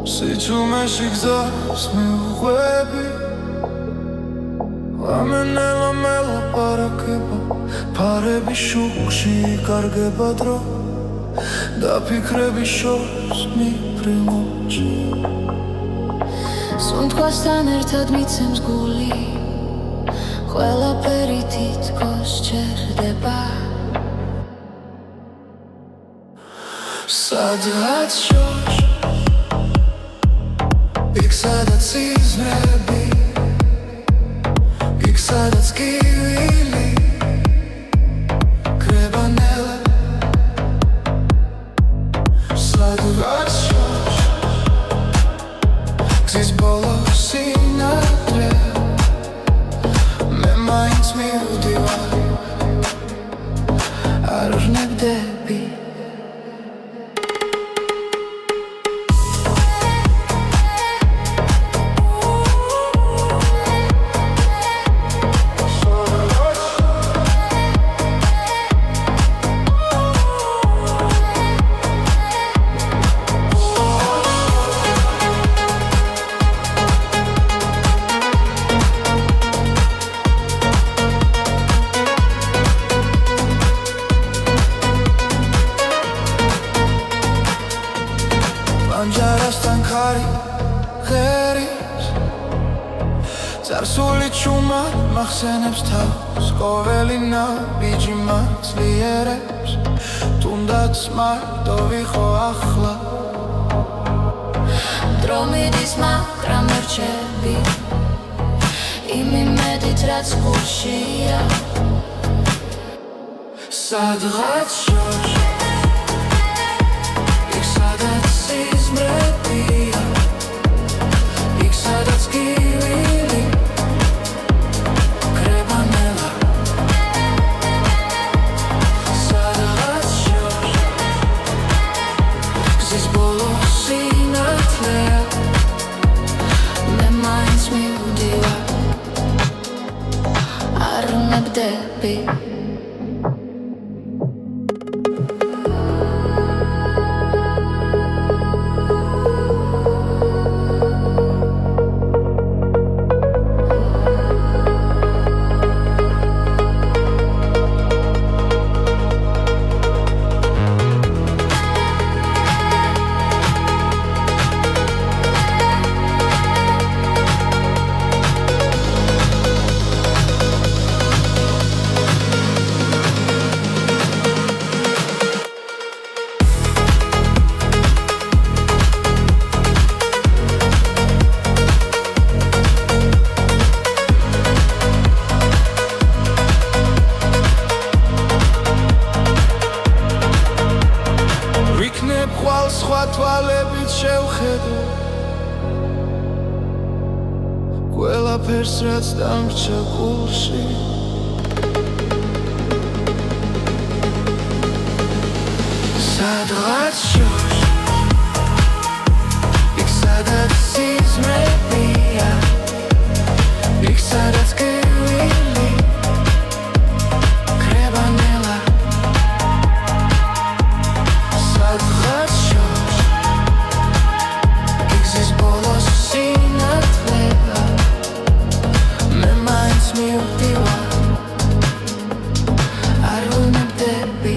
სიჩუმეში გზას მიუყვები ლამენელა მელაპარაკება ფარების შუქში იკარგება დრო და ფიქრების შორს მიფრინოჩი სუნთქვასთან ერთად მიცემს გული ყველაფერი თითქოს ჩერდება სადღაც შორს იქ სადაც სიზმრები იქ სადაც კივილი კრება ნელა სადღაც შორს გზის ბოლოს სინათლე მე მაინც მივდივარ არ ვნებდები ანჯარასთან ხარი ღერის წარსული ჩუმა მახსენებს თავს ყოველი ნაბიჯი მაძლიერებს თუნდაც მარტო ვიყო ახლა დრო მიდის მაგრამ მერჩები იმ იმედით რაც გულშია სადღაც შორს იქ სადაც სიზმრებია იქ სადაც კივილი კრება ნელა სადღაც შორს გზის ბოლოს სინათლეა მე მაინც მივდივარ არ ვნებდები ხვალ სხვა თვალებით შევხედო ყველაფერს რაც დამრჩა გულში სადღაც შორს იქ სადაც სიზმრებია იქ სადაც კივილი კრება ნელა სადღაც შორს იქ გზის ბოლოს სინათლეა მე მაინც მივდივარ არ ვნებდები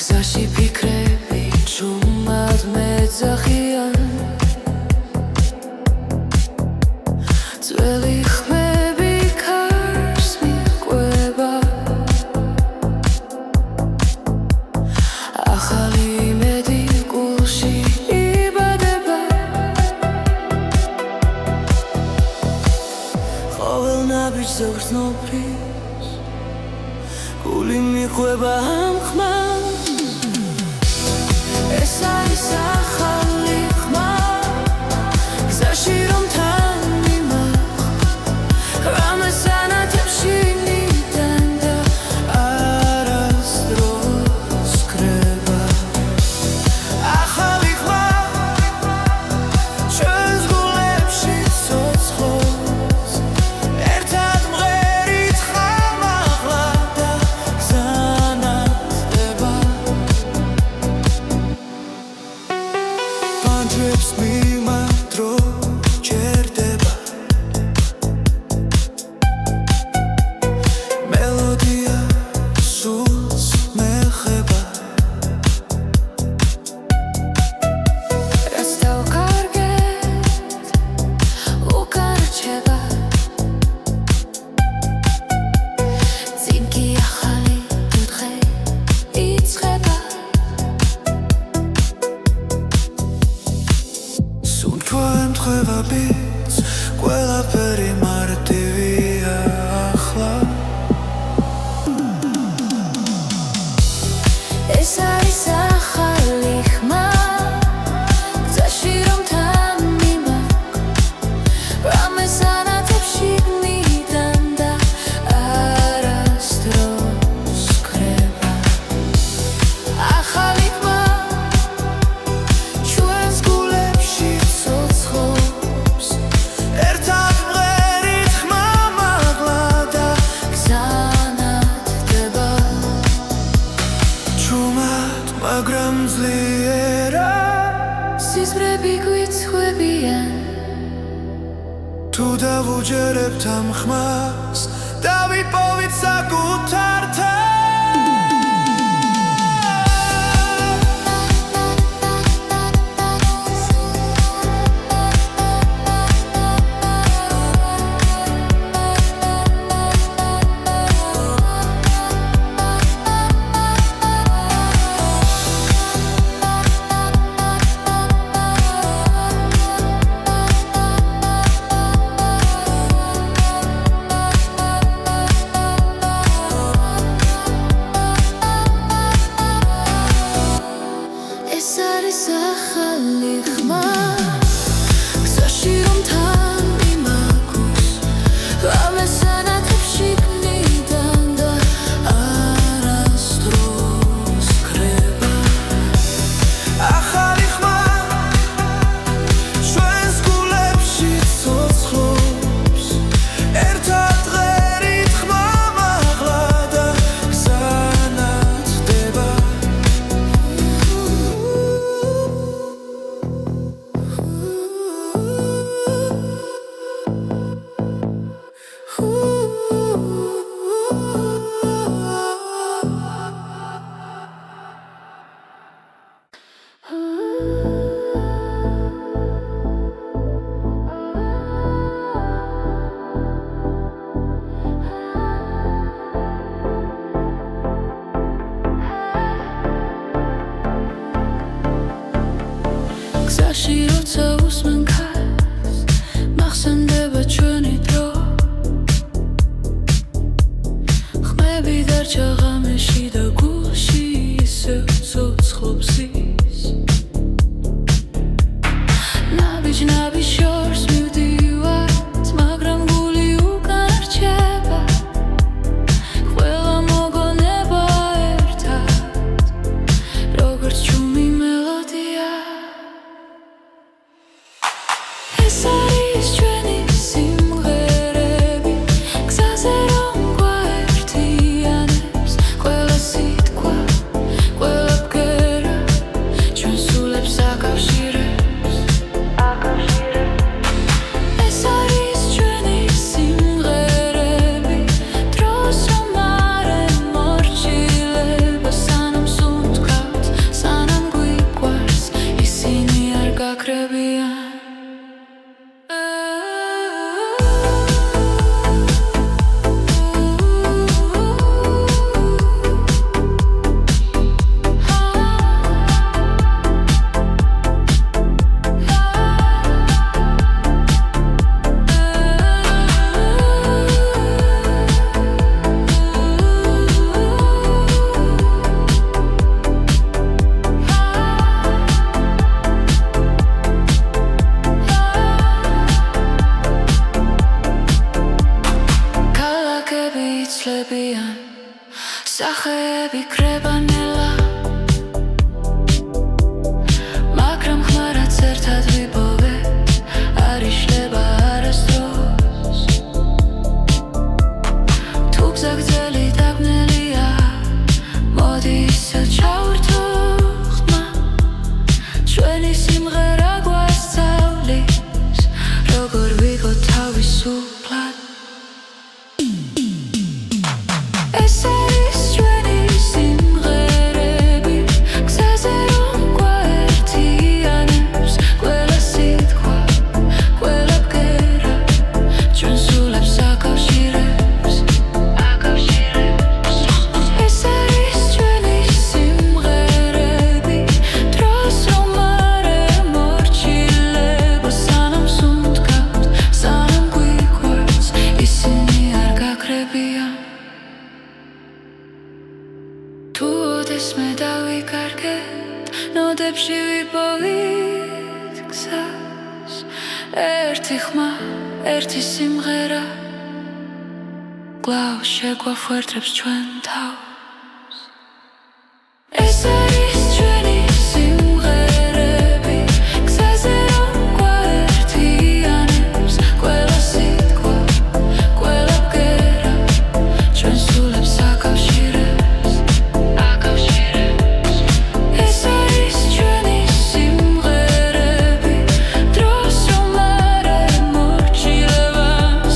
გზაში ფიქრები ჩუმ ჭუმად მეძახიან ძველი ხმები ქარს მიყვება ახალი იმედი გულში იბადება ყოველ ნაბიჯზე გრძნობრის გული მიყვება ამ ხმას ეს არის ახალი ხმა გზაში რომ თან მიმაყ რამეს ანათებში ნიდან და არასდროს კრება ახალი ხმა ჩვენს გულებში ცოცხლობს ერთად მღერით ხამაღლა და ზანათდება პანჯრებს მიმადრო ჯერდება მელოდია სულს მეხება რაც დავკარგეთ უკან რჩება წინ კი ახალი დღე იწყება სუნთქვა ემთხვევა ბიძ ყველაფერი მარტივია ახლა ეს არის ახალი ხმა გზაში რომ თან მიმაყ რამეს ანათებში ნიდან და არასდროს კრება ახალი ხმა ჩვენს გულებში ცოცხლობს ერთად მღერით ხმამაღლა და გზანათდება ჭუმად მაგრამ ძლიერად სიზმრები გვიცხვებიან თუ დავუჯერებთ ამ ხმას დავიპოვით საკუთარ ეს არის ახალი ხმა გზაში რომ თან მიმაგოს რამეს ანათებში ნიდან და არასდროს კრება ახალი ხმა ჩვენს გულებში ცოცხლობს ერთად მღერით ხმამაღლა და გზანათდება გზაში როცა უსმენ ქარს მახსენდება ჩვენი დრო ხმები დარჩა ღამეში და გულში ისევ ცოცხლობს ის ნაბიჯ შორს მივდივართ მაგრამ გული უკან რჩება ყველა მოგონება ერთად როგორც ჭუმი მელოდია ეს არის ჩვენი სიმღერები გზაზე რომ გვაერთიანებს ყველა გაქრებიან სახეები კრებანელა მაგრამ ხმარად ერთად ვიპოვეთ არ იშლება არასდროს თუ გზა გრძელი დაბნელია მოდი ისევ ჩავრთო ხმა ჩვენი სიმღერა გვასწავლის როგორ ვიყო თავისუფლად ეს არის ჩვენი სიმღერები გზაზე რომ გვაერთიანებს ყველა სიტყვა ყველა ბგერა ჩვენ სულებს აკავშირებს ეს არის ჩვენი სიმღერები დროს რომ არ ემორჩილებო სანამ სუნთქავთ სანამ გვიყვარს ისინი არ გაქრებიან თუ ოდესმე დავიკარგეთ ნოდებში ვიპოვით გზას ერთი ხმა ერთი სიმღერა კვლავ შეგვაფუერდებს ჩვენ თავს ეს არის ჩვენი სიმღერები გზაზე რომ გვაერთიანებს ყველა სიტყვა ყველა ბგერა ჩვენ სულებს აკავშირებს ეს არის ჩვენი სიმღერები დროს რომ არ ემორჩილება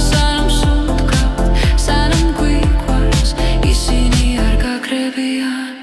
სანამ სუნთქავთ სანამ გვიყვარს ისინი არ გაქრებიან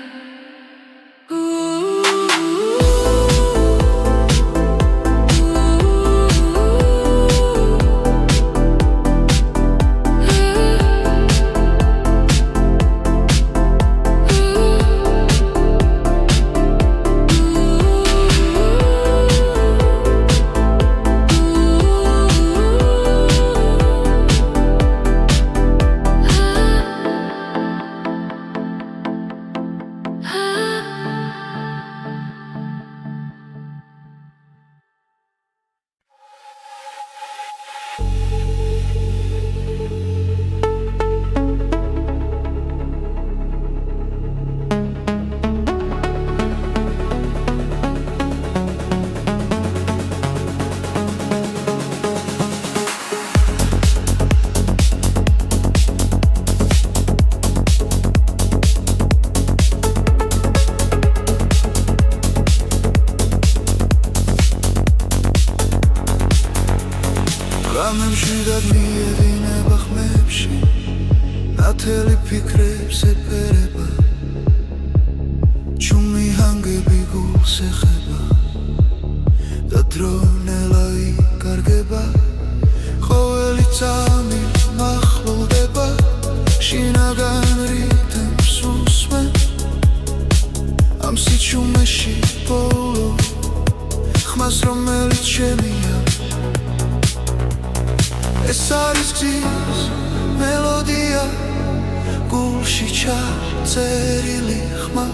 გამებში დაგმიედინება ხმებში ნათელი ფიქრებს ეფერება ჩუმი ჰანგები გულს ეხება და დრონელა იკარგება ყოველი წამი მახლოვდება შინაგან რითმს უსმენ ამ სიჩუმეში ბოლო ხმას რომელიც შემია ეს არის გზის მელოდია გულში ჩაწერილი ხმა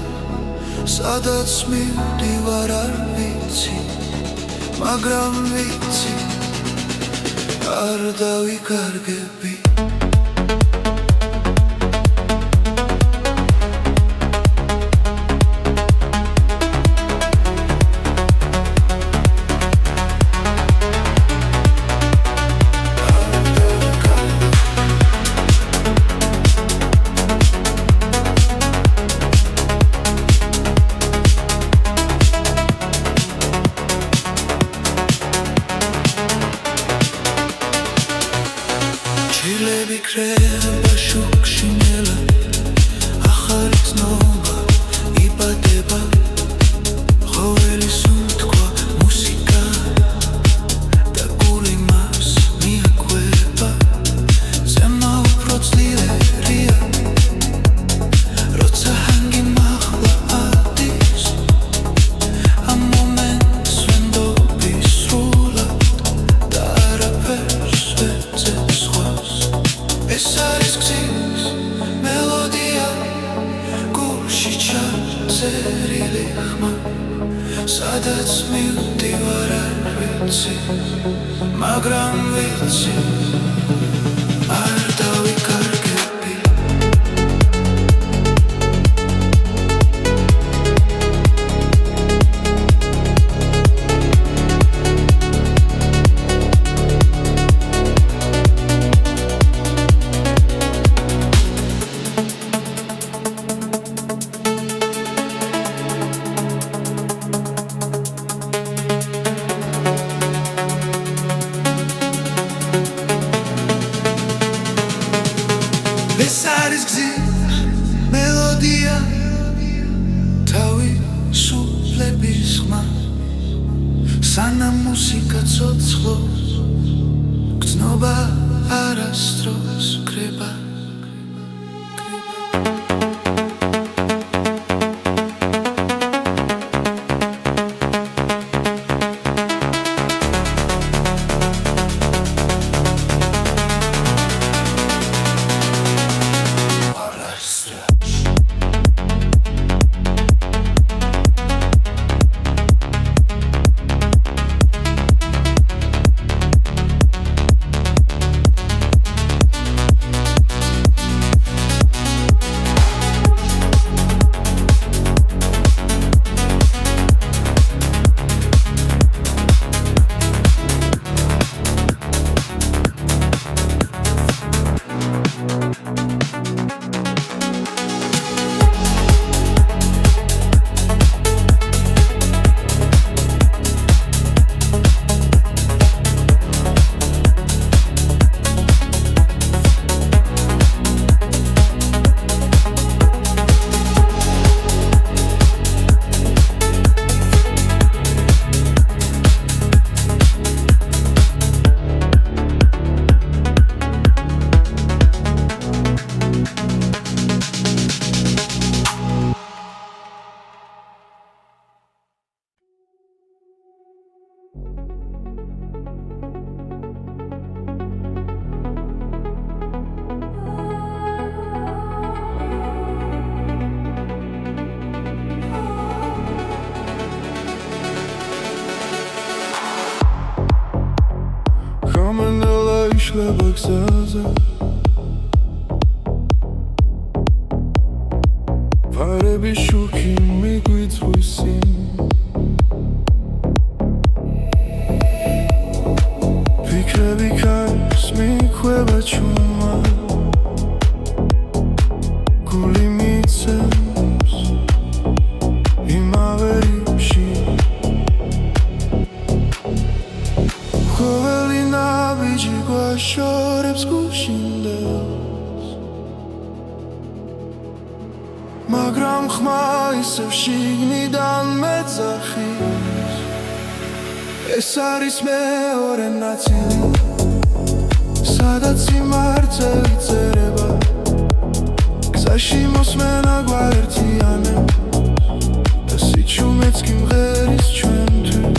სადაც მივდივარ არ ვიცი მაგრამ ვიცი არ დავიკარგები სადაც მივდივარ არ ვიცი, მაგრამ ვიცი არ დავიკარგები. ეს არის გზის მელოდია, თავისუფლების ხმა, სანამ მუსიკა ცოცხლობს, გრძნობა არასდროს კრება. იშლება გზაზე, ფარები შუქი მიგვიწვისინ, ფიქრები ქარს მიქვება ჩუმა, გული მიცემს იმავე რიფში. ყოველი ნაბიჯი გვაშორებს გუშინდელს, მაგრამ ხმა ისევ შიგნიდან მეძახის. ეს არის მეორე ნაწილი, სადაც სიმართლე იწერება, გზაში მოსმენა გვაერთიანებს და სიჩუმეც კი მღერის ჩვენთვის.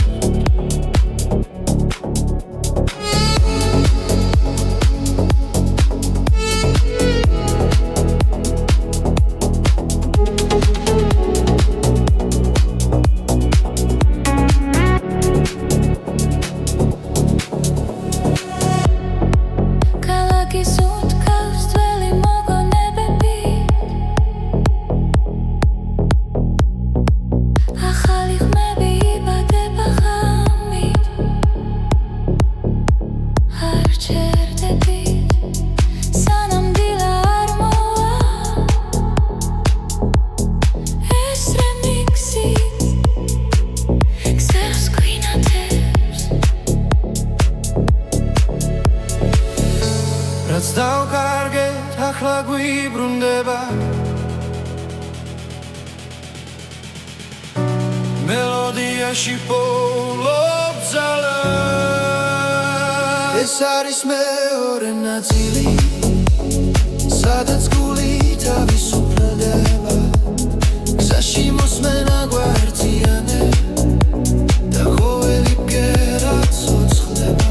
რაც დავკარგეთ ახლა გვიბრუნდება, მელოდიაში პოულობ ძალას. ეს არის მეორე ნაწილი, სადაც გული თავისუფლდება, გზაში მოსმენა გვაერთიანებს და ყოველი ბგერა ცოცხლდება.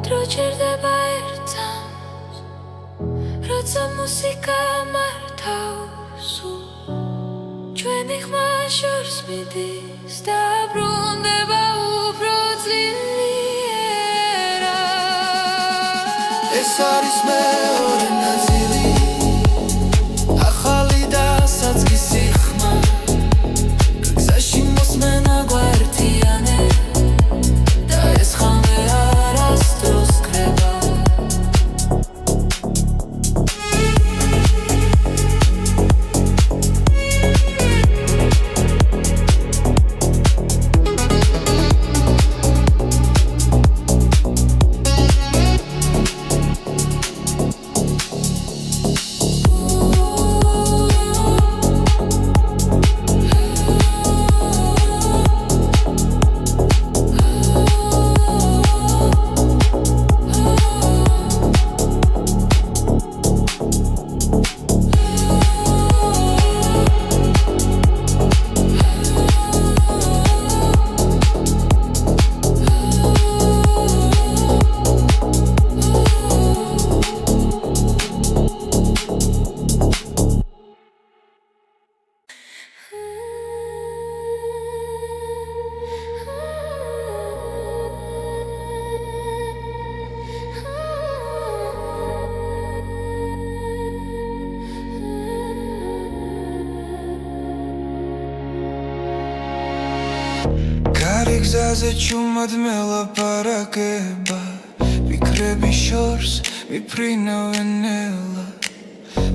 დროჩერდება ერთად, როცა მუსიკა მართავს. ჩვენი ხმა შორს მიდის და ბრუნდება უფრო ძლიერა ეს არის მეორე ნაწილი ახალი და საწყისი ხმა გზაში მოსმენა გვერდიანე და ეს ხამე არასდროს კრება გზაზე ჩუმად მელაპარაკება ფიქრების შორს მიფრინავენ ელა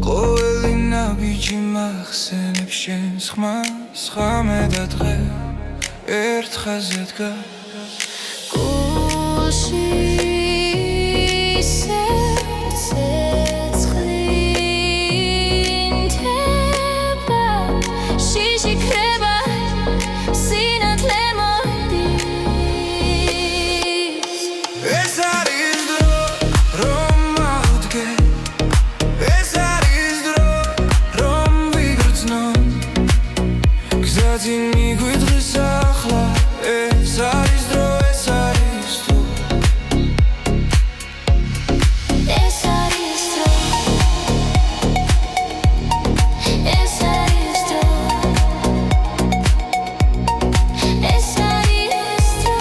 ყოველი ნაბიჯი მახსენებს შენს ხმას ხამე და დღე ერთ ხაზზე დგას გულში ცეცხლინთება შიში ქრება სინათლე მოდის ეს არის დრო რომ ავდგე ეს არის დრო რომ ვიგრძნო გზაზე მიგვიდღეს ახლა ეს არის დრო ეს არის თუ ეს არის დრო ეს არის დრო ეს არის დრო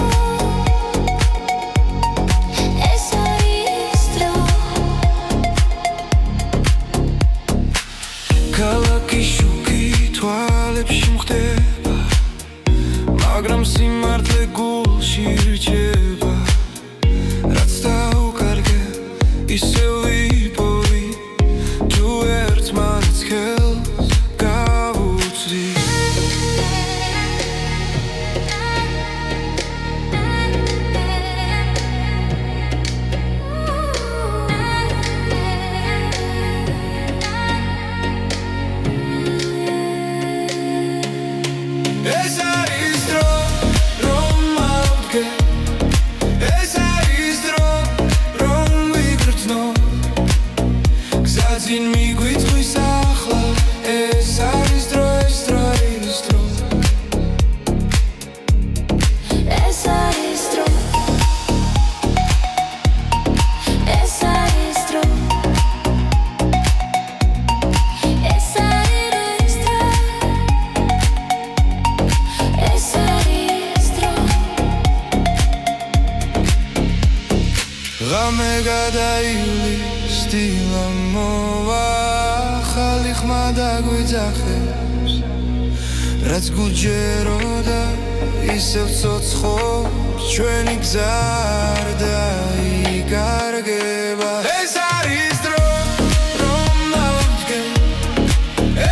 ეს არის დრო ქალაქი შუქი თვალებში მხდება მაგრამ სიმართლე გულში რჩება რაც დაუკარგე ისევ ვიპოვი თუ ერთმანეთს ხელს გავუწვი ეს არის დრო რომ ავდგე ეს არის დრო რომ ვიგრძნო გზაზე მიგვიწვის ახლა ეს არის დრო ეს არის დრო ეს არის დრო ეს არის დრო ეს არის დრო ეს არის დრო ღამე გადაივლის დილა მოვა ახალი ხმა დაგვიძახებს რაც გუჯეროდა ისევ ცოცხობს ჩვენი გზა არ დაიკარგება ეს არის დრო რომ ავდგე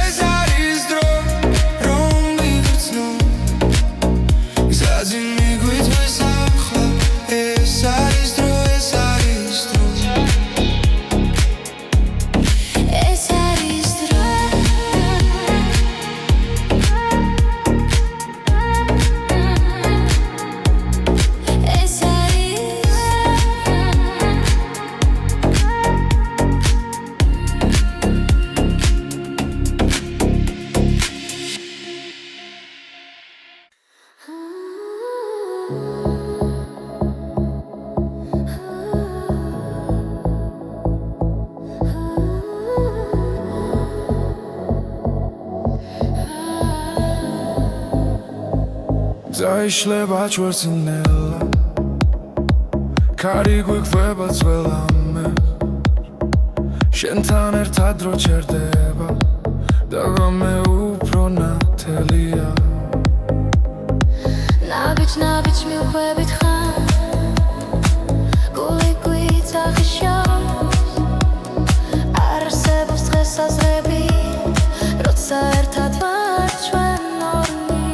ეს არის დრო რომ ვიგრძნო გზაზე მიგვიწვის ახლა ეს არის დრო ეს არის დრო ეს არის დრო ეს არის Zaişleba çvărținela Cari guiqveba tzvelame Shentan ertad ro çerdeba Dagame upro natelia ნაბიჯ მივხვებით ხარ გული გვიწახიშავს არ არსებობს დღესაზრები როცა ერთად ვართ ჩვენ ორნი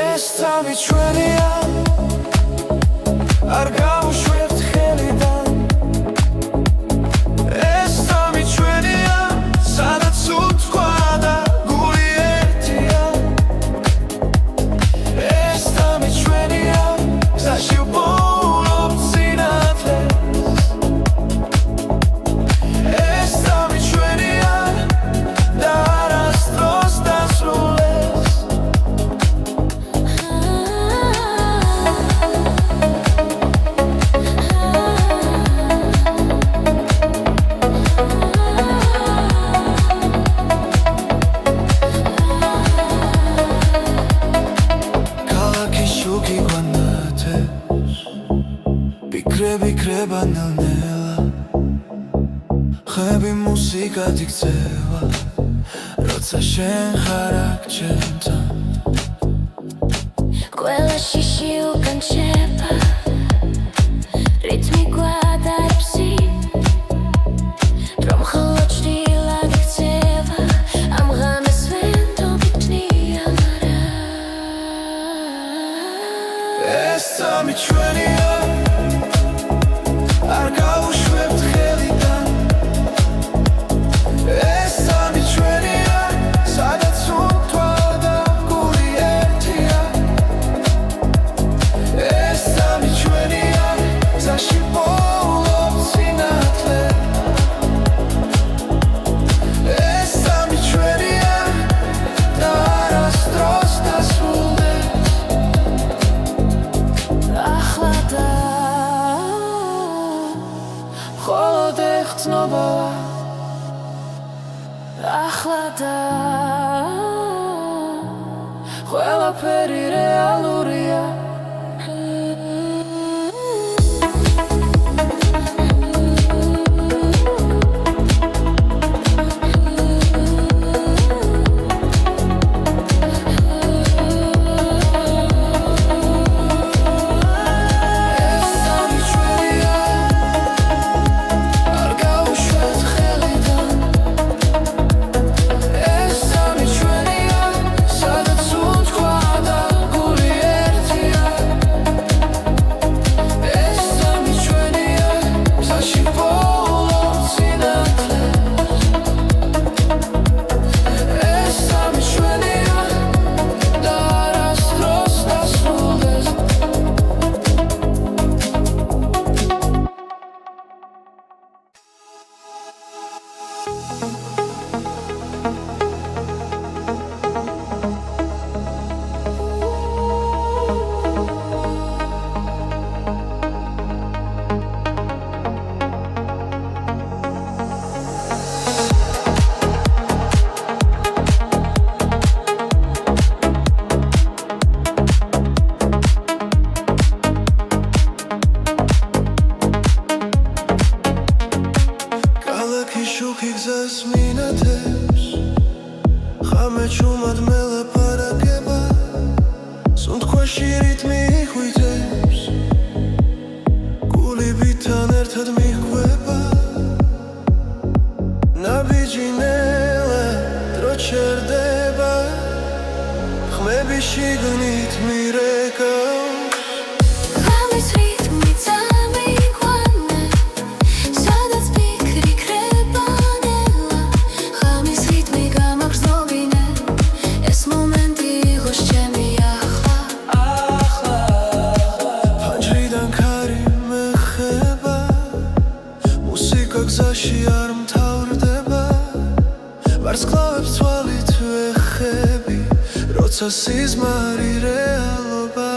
ეს სამი ჩვენია არ გავუშვებთ ხელიდან ეს სამი ჩვენია სადაც უთქვა და გული ერთია ეს სამი ჩვენია გზაში ვბოლობთ სინათლეს ეს სამი ჩვენია და არასდროს დასრულდეს Շուկի գանաթես Բիկրե բանալնելա Խեբի մուսիկա դիքցևա Ռոցա շեն խարակ չենտան ყველა შიში უკანჩება რითმი გვადარბსი რომ მხოლოდ ჭრილად იქცევა ამ ღამეს ვენდობიტნია მარა ეს სამი ჩვენია არ გავუშვებთ ხელიდან ეს სამი ჩვენია სადაც უთქვა და გული ერთია ეს სამი ჩვენია გზაში ვბოლობთ სინათლეს ეს სამი ჩვენია და არასდროს დასრულდეს ახლა და მხოლოდ ეხცნობა ახლა და ყველაფერი რეალურია ეს სამი ჩვენია არ გავუშვებთ ხელიდან ეს სამი ჩვენია სადაც უთქვა და გული ერთია ეს სამი ჩვენია გზაში ვბოლობთ სინათლეს ეს სამი ჩვენია და არასდროს დასრულდეს Ქალაქი შუქი გზას მინათებს ხამე ჩუმად მელაპარაკება სუნთქვაში რითმი ხვიტებს გული ვითთან ერთად მიჰყვება ნაბიჯი ნელა დრო ჩერდება ხმები შიგნით მირეკავს ღამის რითმი წამიყვანა სადაც ფიქრი ქრებანელა ღამის რითმი გამაგრძნობინე ეს მომენტი იყოს ჩემი ახლა ფანჯრიდან ქარი მეხება მუსიკა გზაში არ მთავრდება ვარსკვლავებს თვალით ვეხები როცა სიზმარი რეალობა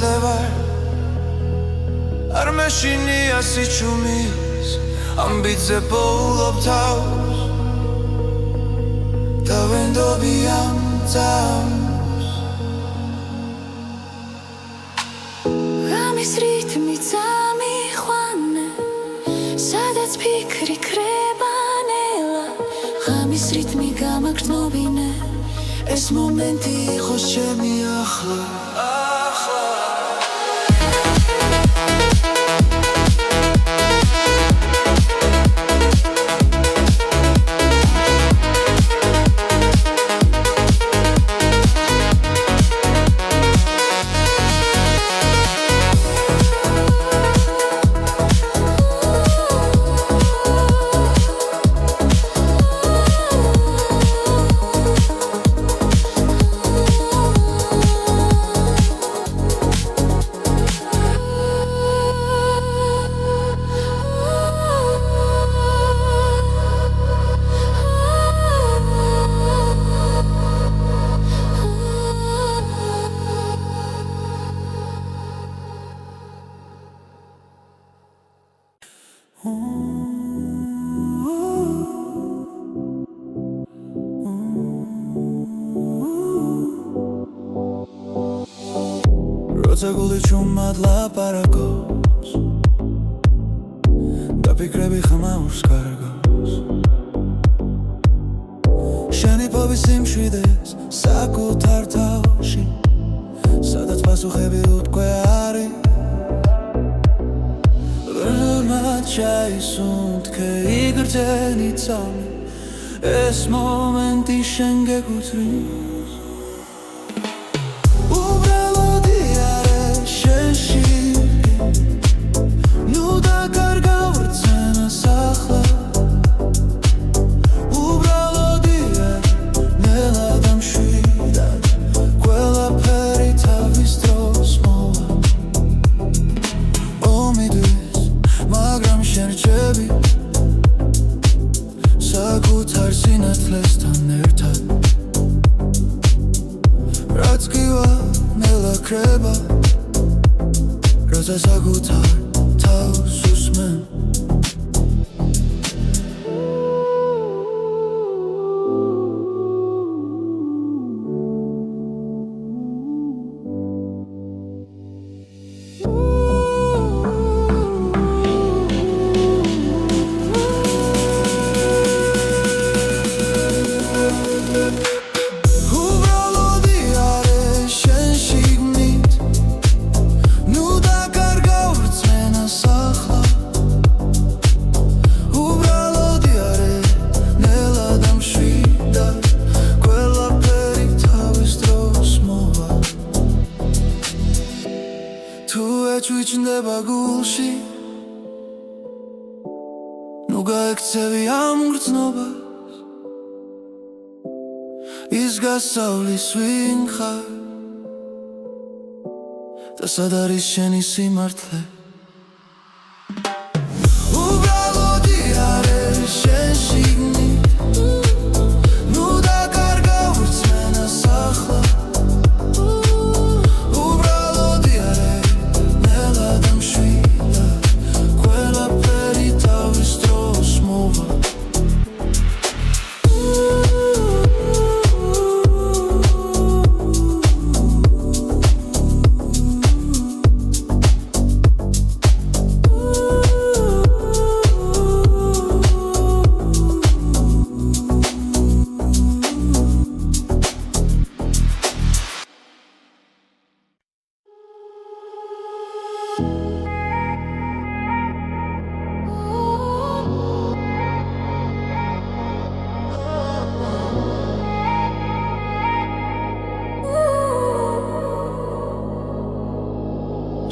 სინათლევარ არ მეშინია სიჩუმის ამბიძე პოულობ თავს და ვენდობი ამ წამს ღამის რითმი წამიყვანე სადაც ფიქრი ქრება ნელა ღამის რითმი გამაგრძნობინე ეს მომენტი იყოს ჩემი ახლა როცა გული ჩუმად ლაპარაკობს და ფიქრები ხმაურს კარგავს შენი ფობის სიმშვიდეს საკუთარ თავში სადაც პასუხები უთქვე არის ველმად ჩაისუნთქე იგრძენი წამი ეს მომენტი შენ გეკუთვნის საკუთარ სინათლესთან ერთად რაც გივა ნელა ქრება როცა საკუთარ თავს უსმენ ჩუჩნდება გულში ნუ გაექცევი ამ გრძნობას ის გასავლის ვინ ხარ და სად არის შენი სიმართლე უბრალოდი არის შენ შიგნით ნუ დაკარგავ რწმენას ახლა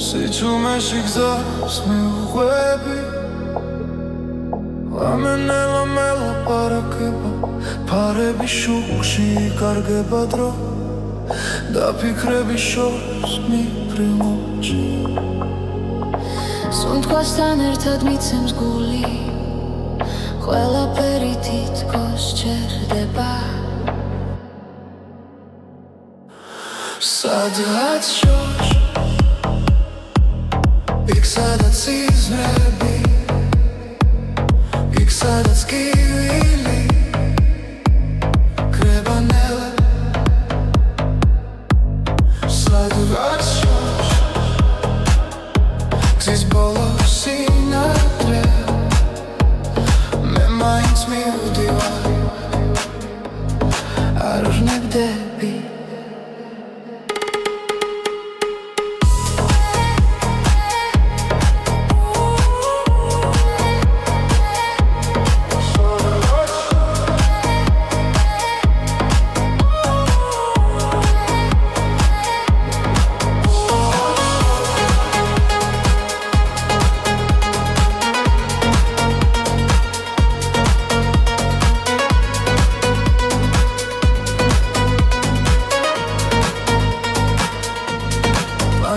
სიჩუმეში გზას მიუყვები ლამენელა მელაპარაკება ფარები შუქში კარგება დრო და ფიქრები შორს მიფრინოჩი სუნთქვასთან ერთად მიცემს გული ყველაფერი თითქოს ჩერდება სადღაც შორს იქ სადაც იზმრები, იქ სადაც კივილი კრება ნელა, სადღაც შორს გზის ბოლო სინათლე, მე მაინც მივდივარ, არ ვნებდები.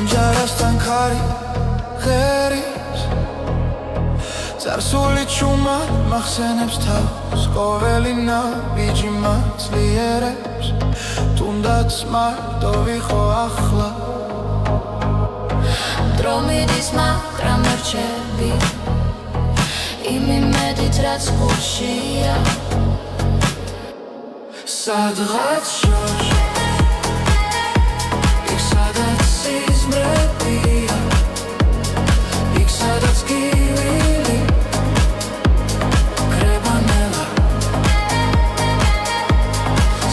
Anjarastan khari gheris Zarsuli chuma makhsenebs tavs Qoveli nabiji matslierebs Tundats mardo vikho akhla დრომიდის მაგრამ რჩები იმიმედით რაც გულშია სადღაც შორს იქ სადაც იზმრებია, იქ სადაც კივილი კრება ნელა,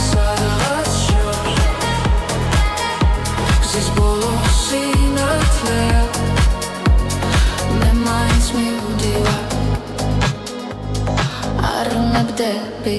სადღაც შორს გზის ბოლო სინათლეა, მე მაინც მივდივარ, არ ვნებდები.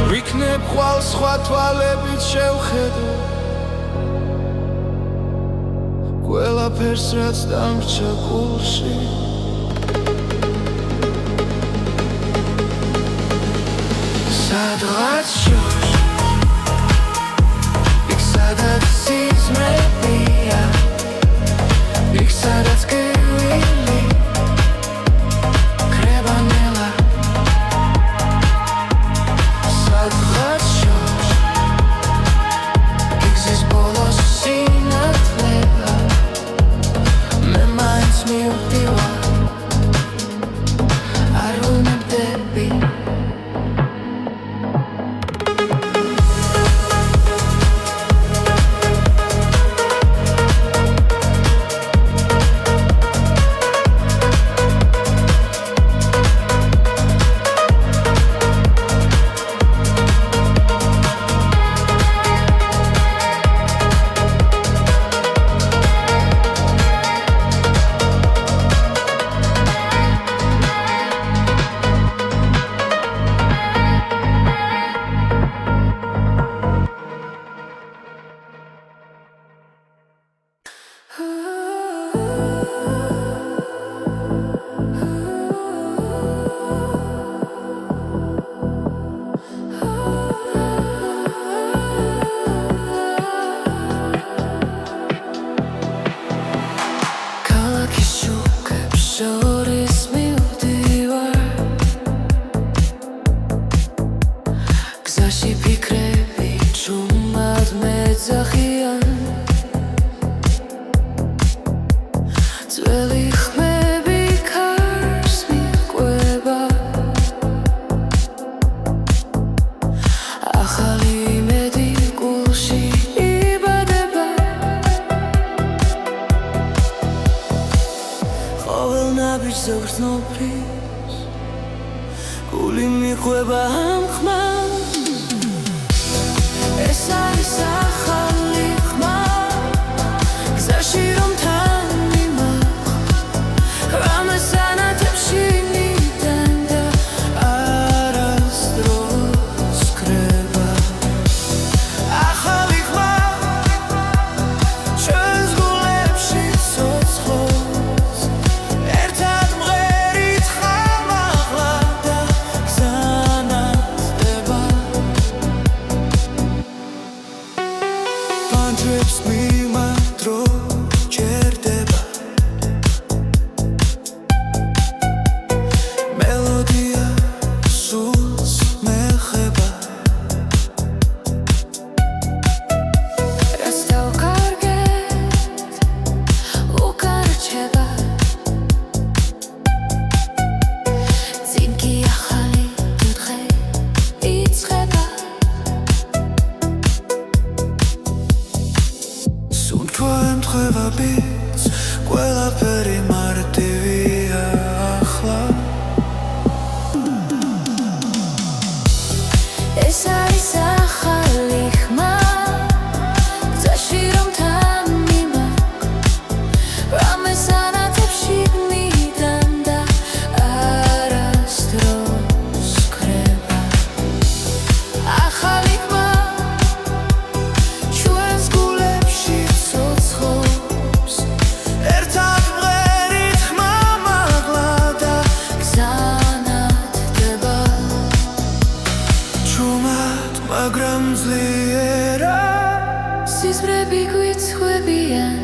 ვიქნებ ხვალ სხვა თვალებით შევხედო ყველაფერს რაც დამრჩა გულში სადღაც შორს იქ სადაც იზმრებია, იქ სადაც კივილი კრება ნელა, სადღაც შორს იქ გზის ბოლო სინათლეა, მე მაინც მივდივარ, არ ვნებდები. ქალაქის შუქებს შორის მივდივარ, გზაში ფიქრები ჩუმად მეძახიან, ძველი ხმები ქარს მიჰყვება, ახალი იმედი გულში იბადება, ყოველ ნაბიჯს ზოგრძნობის გული მიჰყვება ამ ხმას, ეს არის ახალი ხმა. შემთხვევებიც ყველაფერი მარტივია ახლა ეს არის ახალი ხმა გზაში რომ თამიმაქ რამეს ანათებს შიგნიდან და არასდროს ქრება ახალი ხმა ჩვენს გულებში ცოცხლობს ერთად მღერით ხმა მაღლა და გზანათდება ჩუმად მაგრამ ძლიერა სიზმრები გვიცხვებიან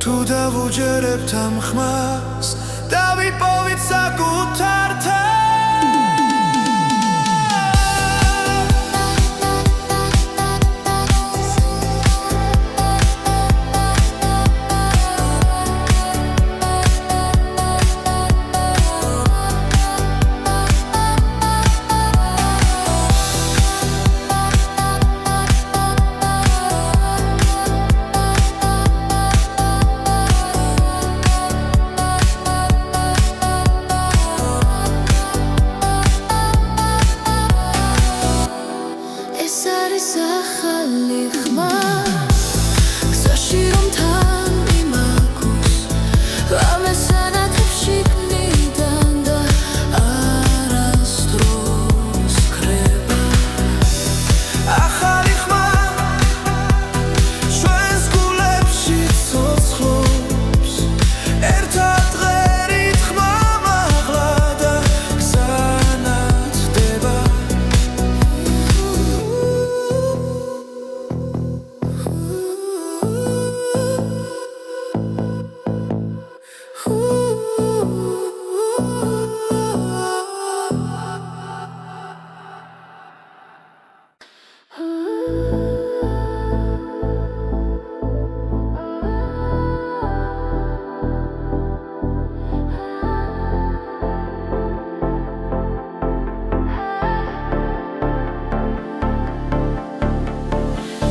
თუ დავუჯერებთ ამ ხმას დავიპოვით საკუთარ ეს არის ახალი ხმა გზაში რომ თამიმაქოს რამეს ანათებს შიგნიდან და არასდროს ქრება ახალი ხმა ჩვენს გულებში ცოცხლობს ერთად მღერით ხმა მაღლა და გზანათდება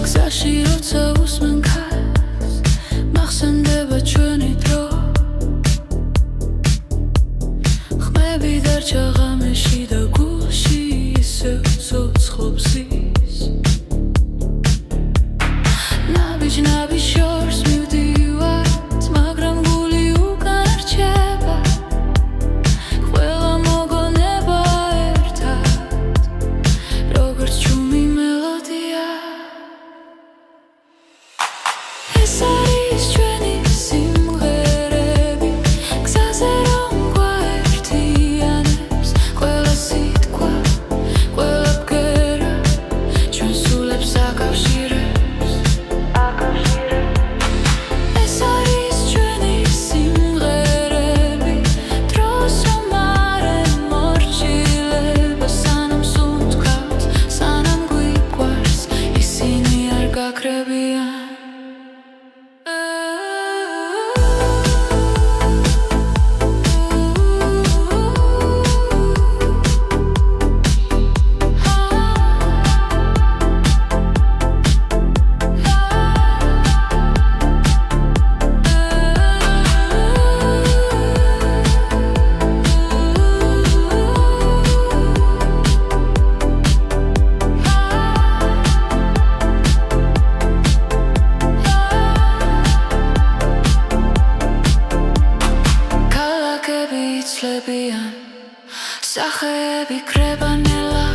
გზაში როცა უსმენ ქარს მახსენდება ჩვენი დრო ხმები დარჩა ღამეში და გულში ისევ ცოცხლობს ის ნაბიჯ შორს მივდივართ მაგრამ გული უკან რჩება ყველა მოგონება ერთად როგორც ჩუმი მელოდია ეს არის ჩვენი სიმღერები გზაზე რომ გვაერთიანებს ყველა სიტყვა ყველა ბგერა ჩვენ სულებს აკავშირებს ეს არის ჩვენი სიმღერები დროს რომ არ ემორჩილება სანამ სუნთქავს სანამ გვიყვარს ისინი არ გაქრებიან ქალაქები იცვლებიან სახეები კრებანელა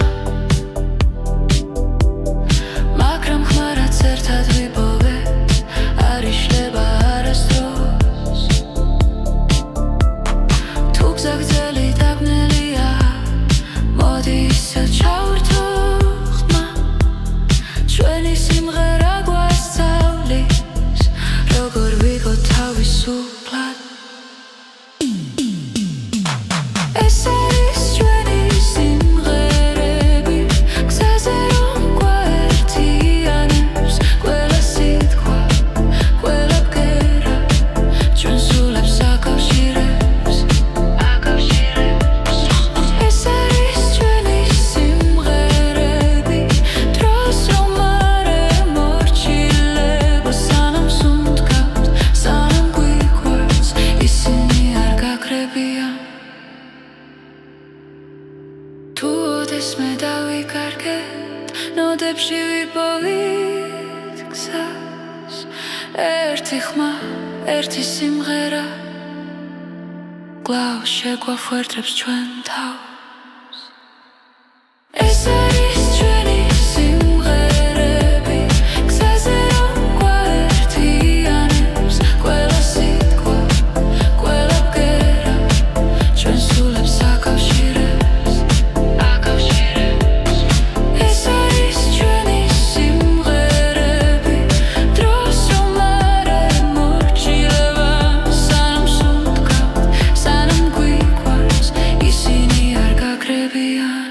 მაგრამ ხმა რაც ერთად ვიპოვეთ არ იშლება არასდროს თუ გზა გრძელი დაბნელია მოდი ისევ ჩავერთო ხმა ჩვენი სიმღერა გვასწავლის როგორ ვიყო თავისუფლად ეს არის ჩვენი სიმღერები გზაზე რომ გვაერთიანებს ყველა სიტყვა ყველა ბგერა ჩვენ სულებს აკავშირებს ეს არის ჩვენი სიმღერები დროს რომ არ ემორჩილება სანამ ერთი ხმა, ერთი სიმღერა კлау შეგვაფუერდებს ჩვენ თავს ეს არის ჩვენი სიმღერები გზაზე რომ გვაერთიანებს ყველა სიტყვა, ყველა ბგერა ჩვენ სულებს აკავშირებს ეს არის ჩვენი სიმღერები დროს რომ არ მორჩილება სანამ სუნთქავთ სანამ გვიყვარს ისინი არ გაგრებიან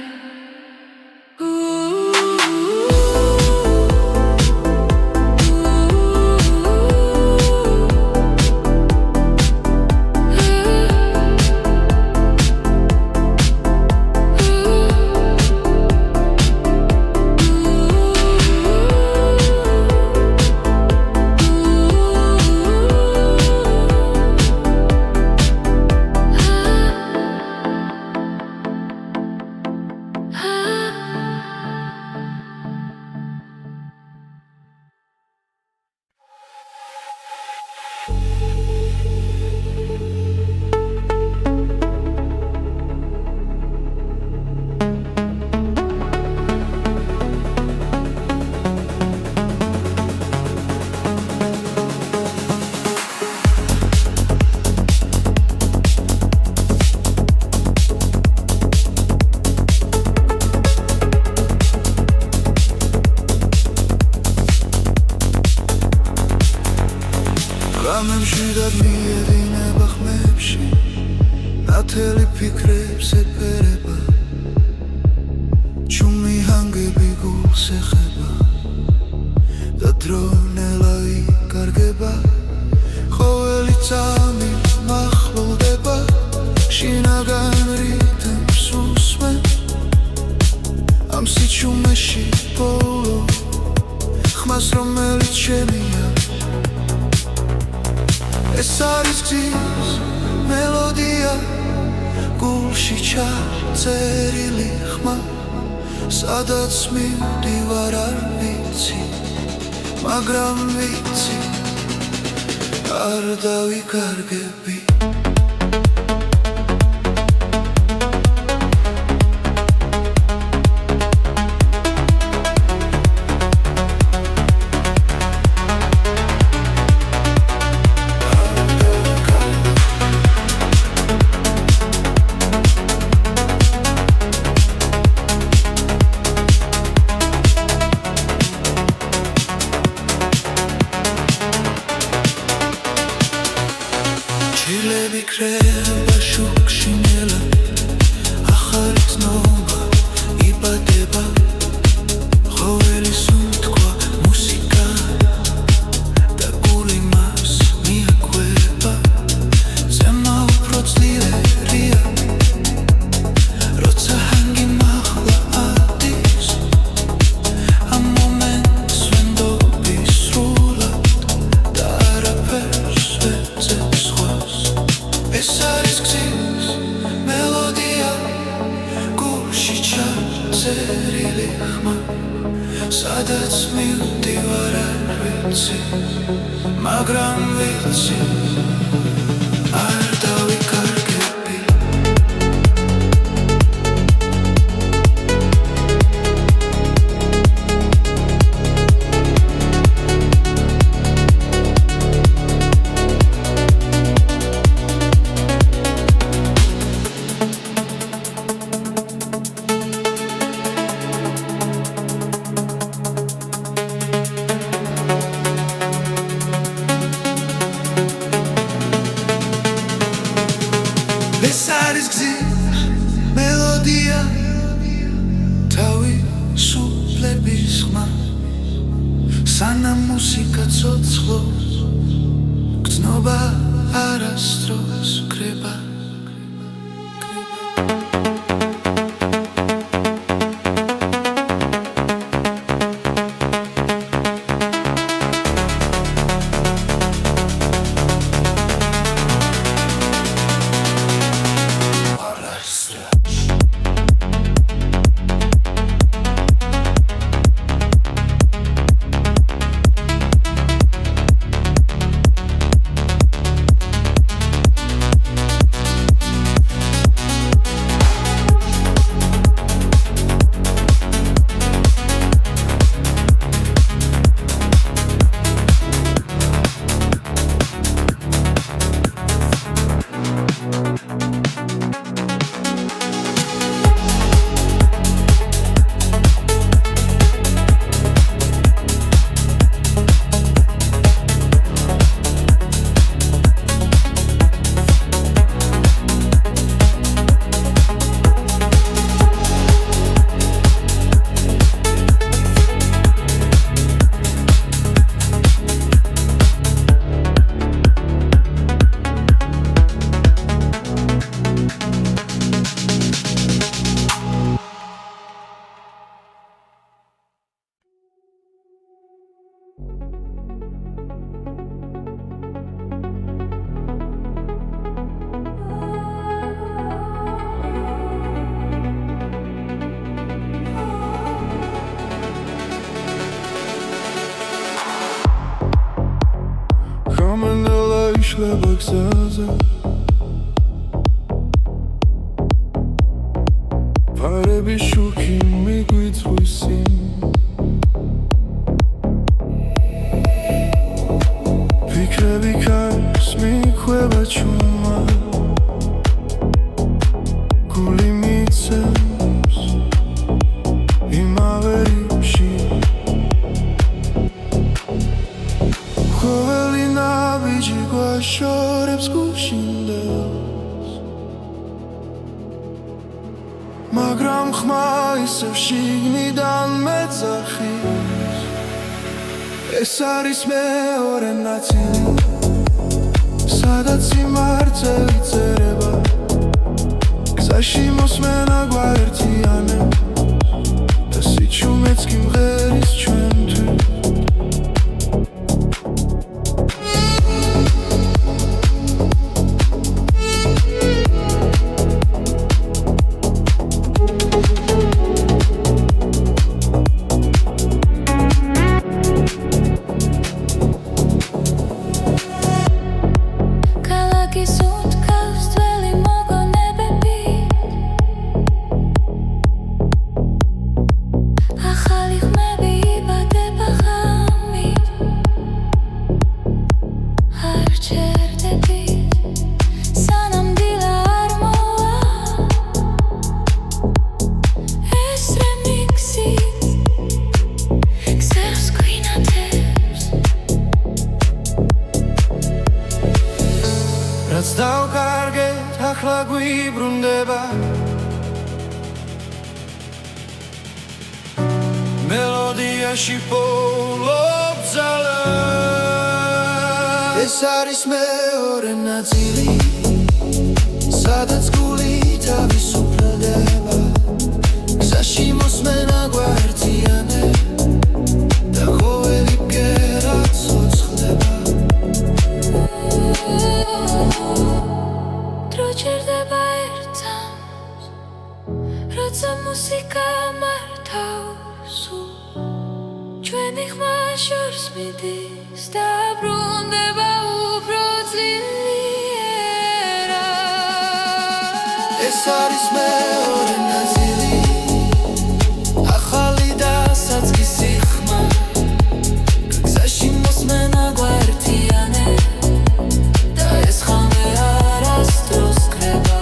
რამებში დადმიერინება ხმებში ნათელი ფიქრებს ეფერება ჩუმი ჰანგები გულს ეხება და დრონელა იკარგება ყოველი წამი მახლულდება შინაგან რითმს უსმენ ამ სიჩუმეში ბოლო ხმას რომელიც შემია ეს არის გზის მელოდია გულში ჩაწერილი ხმა სადაც მივდივარ არ ვიცი მაგრამ ვიცი არ დავიკარგები ჩილები კრება შუქში ნელა ახალი ცნობა იბადება ყოველი სუნთქვა მუსიკა და გული მას მიაკვება ზემა უფრო ძლიერია როცა ჰანგი მაღლა ადის ამ მომენტს ვენდობი სრულად და არაფერს ვეძებს სხვას ეს არის გზის მელოდია გულში ჩაწერილი ხმა სადაც მივდივარ არ ვიცი მაგრამ ვიცი არ დავიკარგები ეს არის გზის მელოდია თავისუფლების ხმა სანამ მუსიკა ცოცხლობს გრძნობა არასდროს კრება იშლება გზაზე ფარები შუქი მიგვიწვის წინ ფიქრები კარს მიქვება ჩუმა გული მიცემს იმავე რიფში ყოველი ნაბიჯი გვაშორებს გუშინდელს მაგრამ ხმა ისევ შიგნიდან მეძახის ეს არის მეორე ნაწილი სადაც სიმართლე იწერება გზაში მოსმენა გვაერთიანებს და სიჩუმეც კი მღერის ჩვენთვის რაც დავკარგეთ ახლა გვიბრუნდება მელოდიაში პოულობ ძალა ეს არის მეორე ნაწილი სადაც გული თავისუფლდება გზაში მოსმენა გვაერთიანებს და ყოველი ბგერა ცოცხლდება დროჩერდება ერთად როცა მუსიკა მართავს ჩვენი ხმა შორს მიდის და ბრუნდება უფრო ძლიერად ეს არის მეორე ნაწილი ახალი და საწყისი ხმა გზაში მოსმენა გვაერთიანებს და ეს ხამე არასდროს კრება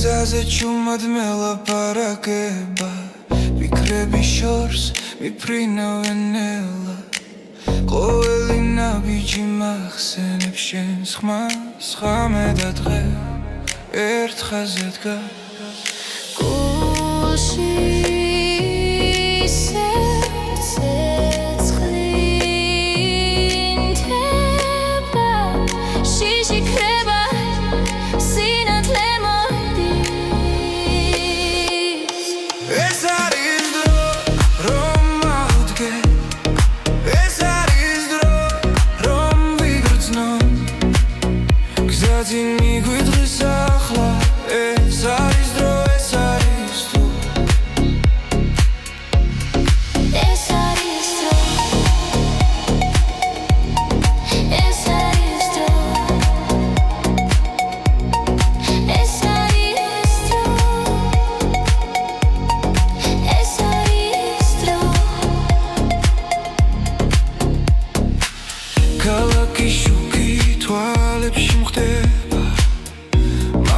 გზაზე ჩუმად მელაპარაკება ფიქრები შორს მიფრინავენ ელა ყოველი ნაბიჯი მახსენებს შენს ხმას ხამე და დღე ერთ ხაზზე დგას გულში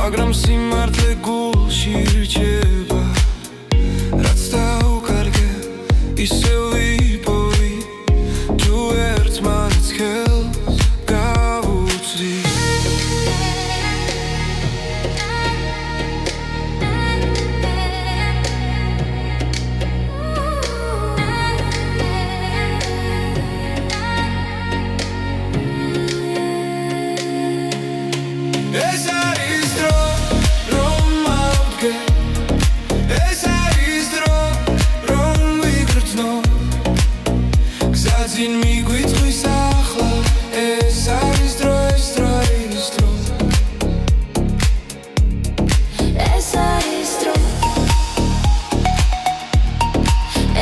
მაგრამ სიმართლე გულში რჩება რაც დაუკარგე ისევ ვიპოვი თუ ერთმანეთს ხელს გავუწვი ეს არის დრო რომ ავდგე ეს არის დრო რომ ვიგრძნო გზაძინ მიგვიწვის ახლა ეს არის დრო ეს დრო არის დრო ეს არის დრო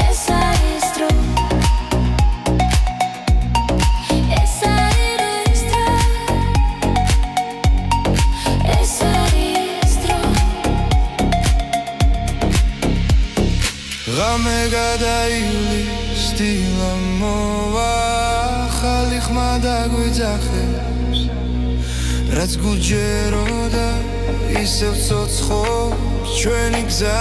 ეს არის დრო ეს არის დრო ეს არის დრო ღამე გადაივლის დილა მოვა ახალი ხმა დაგვიძახებს რაც გულჯეროდა ისევ ცოცხობს ჩვენი გზა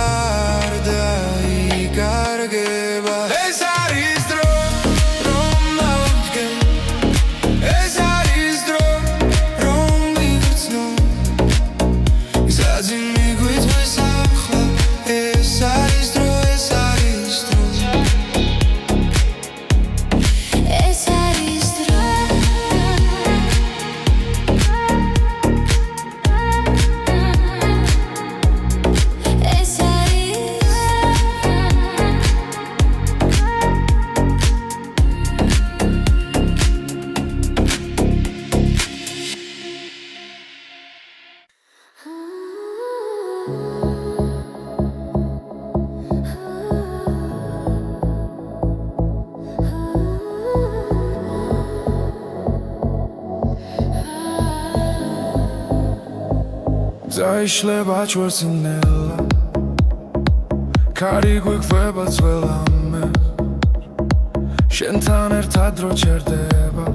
არ დაიკარგება ეს არის დრო რომ ავდგე ეს არის დრო რომ ვიგრძნო გზაძინ მიგვიწვის ახლა ეს არის დრო ეს არის დრო ეს არის დრო ეს Zaişleba çvărținela Cari guiqveba tzvelame Shentan ertad ro çerdeba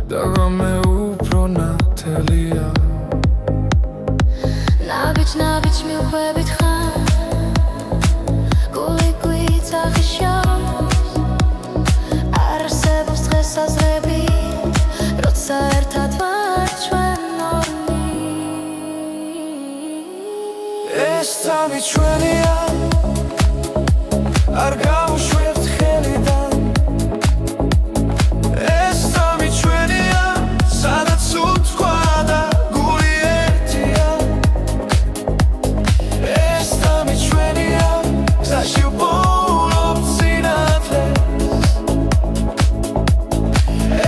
Dagame upro natelia ნაბიჯ მივხვებით ხარ გული გვიცახიშავს არ არსებობს დღესაზრები როცა ერთად ვართ ჩვენ ორნი ეს წამი ჩვენია არ გავუშვებთ ხელიდან ეს წამი ჩვენია სადაც უთქვა და გული ერთია ეს წამი ჩვენია გზაში ვპოულობთ სინათლეს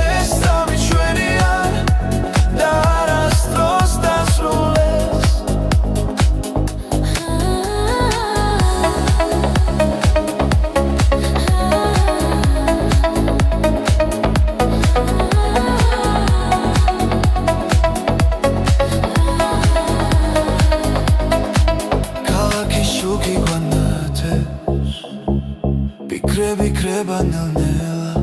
ეს წამი ჩვენია და არასდროს დასრულდეს ქალაქის შუქი გვანათებს ფიქრები ქრება ნელ-ნელა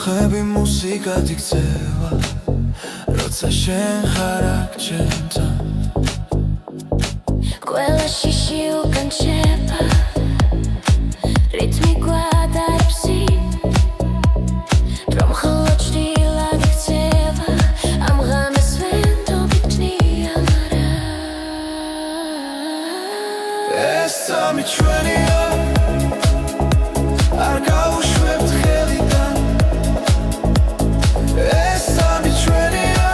ხები მუსიკად იქცევა როცა შენ ხარ აქ ჩემთან ყველა შიში უკან შეება რითმი გვადარებს რომ მხოლოდ ჭრილად იქცევა ამ ღამეს ვენდობი ჭნია მარა ეს წამი ჩვენია არ გავუშვებთ ხელიდან ეს წამი ჩვენია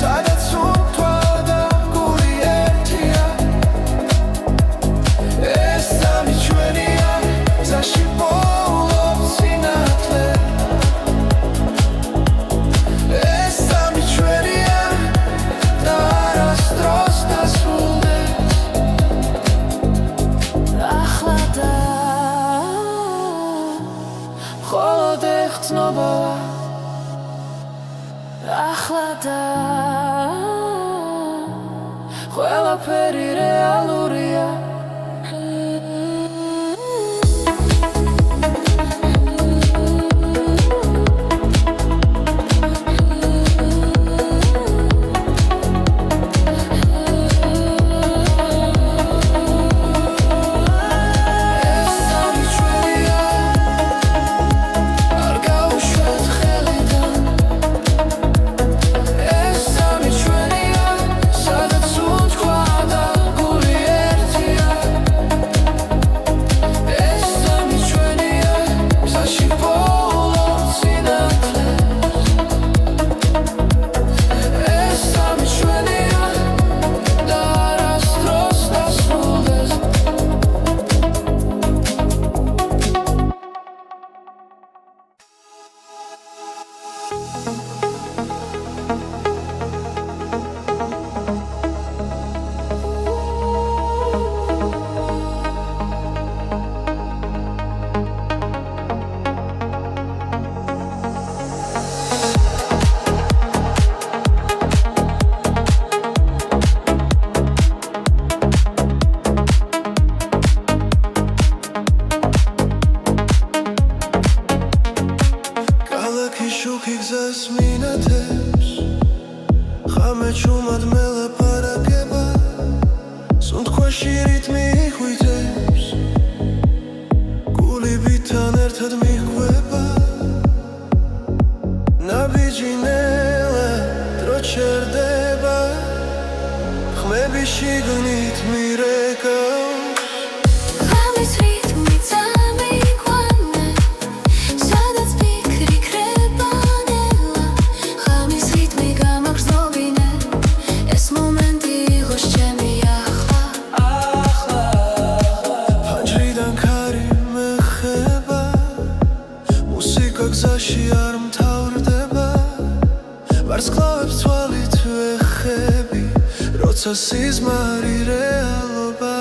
სადაც უთქვა და გული ერთია ეს წამი ჩვენია გზაში ვპოულობთ სინათლეს ეს წამი ჩვენია და არასდროს დასრულდეს ახლა და მხოლოდ ეხცნობა ახლა და ყველაფერი რეალურია მანში რიტმი ხვიტებს გულიბთან ერთად მიხვება ნაბიჯინელა დრო ჩერდება ხმები შიგნით მირეკავს ღამის რიტმი წამიყვანე სადაც ფიქრი ქრება ნელა ღამის რიტმი გამაგრძნობინე ეს მომენტი იყოს ჩემი ახლა ფანჯრიდან ქარი მეხება მუსიკა გზაში არ მთავრდება ვარსკვლავებს თვალით ვეხები როცა სიზმარი რეალობა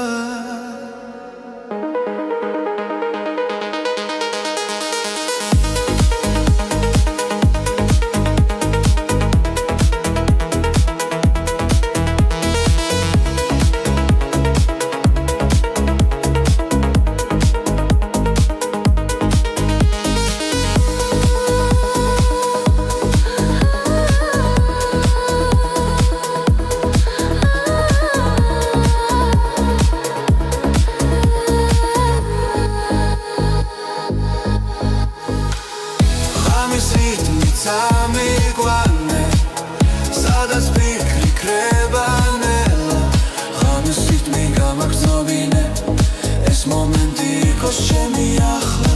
ღამის რიტმი წამიყვანე სადაც ფიქრი ქრება ნელა ღამის რიტმი გამაგრძნობინე ეს მომენტი იყოს ჩემი ახლა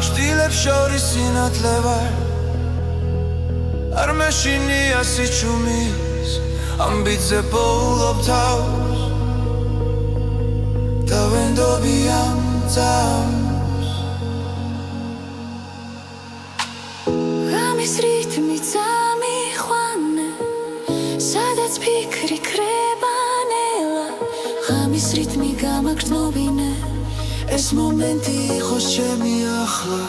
შტილებს შორის სინათლე ვარ არ მეშინია სიჩუმის ამბიძე პოულობ თავს და ვენდობი ამ წამს ღამის რიტმი წამიყვანე სადაც ფიქრი ქრება ნელა ღამის რიტმი გამაგრძნობინე ეს მომენტი იყოს ჩემი ახლა